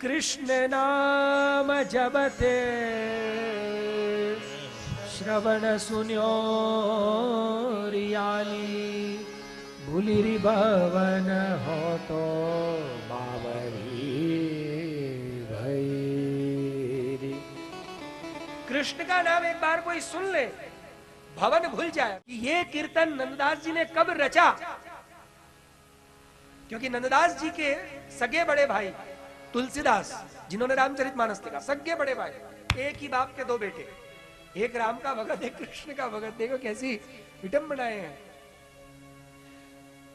कृष्ण नाम जपते श्रवण सुन्यो रियाली भूलिरी भवन हो तो बावरी भैरी। कृष्ण का नाम एक बार कोई सुन ले भवन भूल जाए कि ये कीर्तन नंददास जी ने कब रचा, क्योंकि नंददास जी के सगे बड़े भाई तुलसीदास जिन्होंने रामचरितमानस लिखा, सगे बड़े भाई, एक ही बाप के दो बेटे, एक राम का भगत एक कृष्ण का भगत, देखो कैसी विडंबनाएं हैं।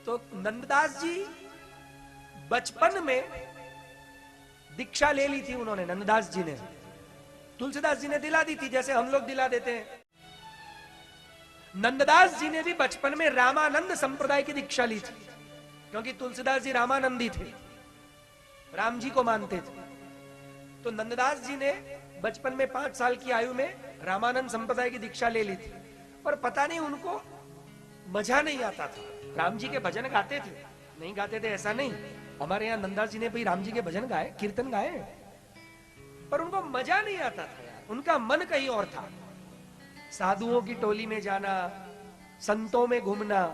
तो नंददास जी बचपन में दीक्षा ले ली थी उन्होंने, नंददास जी ने, तुलसीदास जी ने दिला दी थी जैसे हम लोग दिला देते हैं। नंददास जी ने भी बचपन में रामानंद संप्रदाय की दीक्षा ली थी, क्योंकि तुलसीदास जी रामानंदी थे, राम जी को मानते थे। तो नंददास जी ने बचपन में 5 साल की आयु में रामानंद संप्रदाय की दीक्षा ले ली थी, पर पता नहीं उनको मजा नहीं आता था। राम जी के भजन गाते थे, नहीं गाते थे ऐसा नहीं, हमारे यहाँ नंददास जी ने भी राम जी के भजन गाए, कीर्तन गाए, पर उनको मजा नहीं आता था यार, उनका मन कहीं और था। साधुओं की टोली में जाना, संतों में घूमना।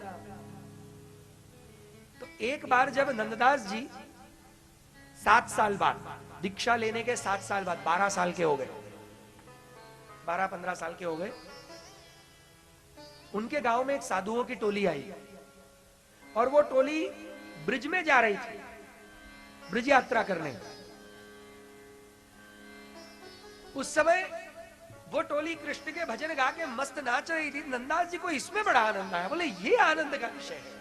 तो एक बार जब नंददास जी 7 साल बाद, दीक्षा लेने के 7 साल बाद, 12 साल के हो गए, 12-15 साल के हो गए, उनके गांव में एक साधुओं की टोली आई और वो टोली ब्रिज में जा रही थी, ब्रिज यात्रा करने। उस समय वो टोली कृष्ण के भजन गा के मस्त नाच रही थी। नंददास जी को इसमें बड़ा आनंद आया, बोले ये आनंद का विषय है।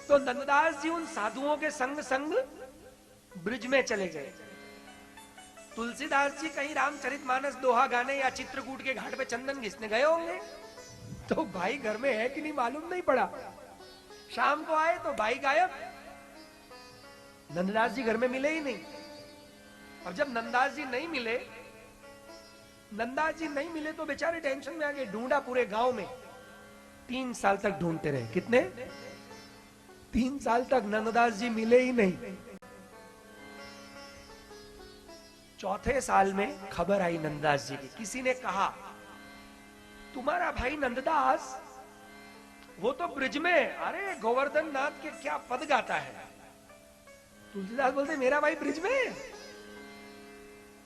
तो नंददास जी उन साधुओं के संग संग ब्रिज में चले गए। तुलसीदास जी कहीं रामचरितमानस दोहा गाने या चित्रकूट के घाट पे चंदन घिसने गए होंगे, तो भाई घर में है कि नहीं मालूम नहीं पड़ा। शाम को आए तो भाई गायब, नंददास जी घर में मिले ही नहीं। और जब नंददास जी नहीं मिले, तो बेचारे टेंशन में आ गए, ढूंढा पूरे गांव में, 3 साल तक ढूंढते रहे। कितने? 3 साल तक नंददास जी मिले ही नहीं। चौथे साल में खबर आई नंददास जी की, किसी ने कहा तुम्हारा भाई नंददास वो तो ब्रिज में, अरे गोवर्धन नाथ के क्या पद गाता है। तुलसीदास बोलते मेरा भाई ब्रिज में,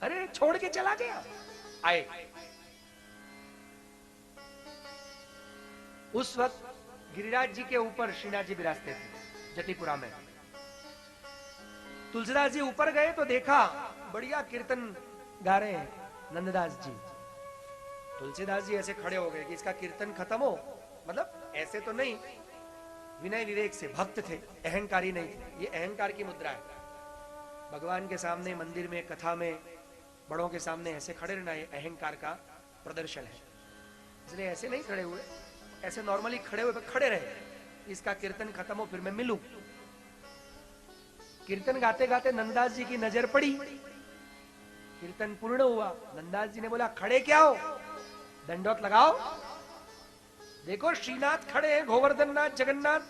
अरे छोड़ के चला गया। आए उस वक्त गिरिराज जी के ऊपर श्रीनाथ जी विराजते थे जतिपुरा में। तुलसीदास जी ऊपर गए तो देखा बढ़िया कीर्तन गा रहे हैं नंददास जी। तुलसीदास जी ऐसे खड़े हो गए कि इसका कीर्तन खत्म हो, मतलब ऐसे तो नहीं, विनय विवेक से, भक्त थे, अहंकारी नहीं थे। ये अहंकार की मुद्रा है। भगवान के सामने, मंदिर में, कथा में, बड़ों के सामने ऐसे खड़े रहना ये अहंकार का प्रदर्शन है, इसलिए ऐसे नहीं खड़े हुए, ऐसे नॉर्मली खड़े हुए खड़े रहे, इसका कीर्तन खत्म हो फिर मैं मिलूं। कीर्तन गाते गाते नंददास जी की नजर पड़ी, कीर्तन पूर्ण हुआ। नंददास जी ने बोला खड़े क्या हो, दंडोत लगाओ, देखो श्रीनाथ खड़े हैं, गोवर्धन नाथ, जगन्नाथ।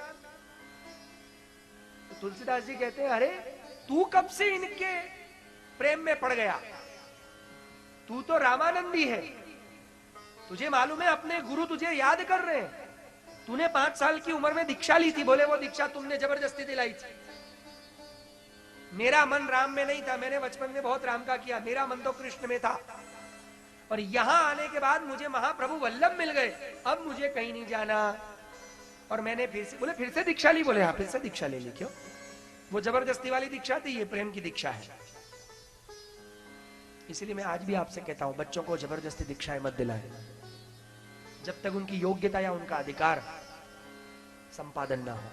तो तुलसीदास जी कहते हैं अरे तू कब से इनके प्रेम में पड़ गया, तू तो रामानंदी है, तुझे मालूम है अपने गुरु तुझे याद कर रहे हैं, तूने 5 साल की उम्र में दीक्षा ली थी। बोले वो दीक्षा तुमने जबरदस्ती दिलाई थी, मेरा मन राम में नहीं था, मैंने बचपन में बहुत राम का किया, मेरा मन तो कृष्ण में था, और यहां आने के बाद मुझे महाप्रभु वल्लभ मिल गए, अब मुझे कहीं नहीं जाना। और मैंने फिर से, बोले फिर से दीक्षा ली, बोले हाँ फिर से दीक्षा ले ली। क्यों? वो जबरदस्ती वाली दीक्षा थी, ये प्रेम की दीक्षा है। इसलिए मैं आज भी आपसे कहता हूं बच्चों को जबरदस्ती दीक्षाएं मत दिलाएं, जब तक उनकी योग्यता या उनका अधिकार संपादन ना हो।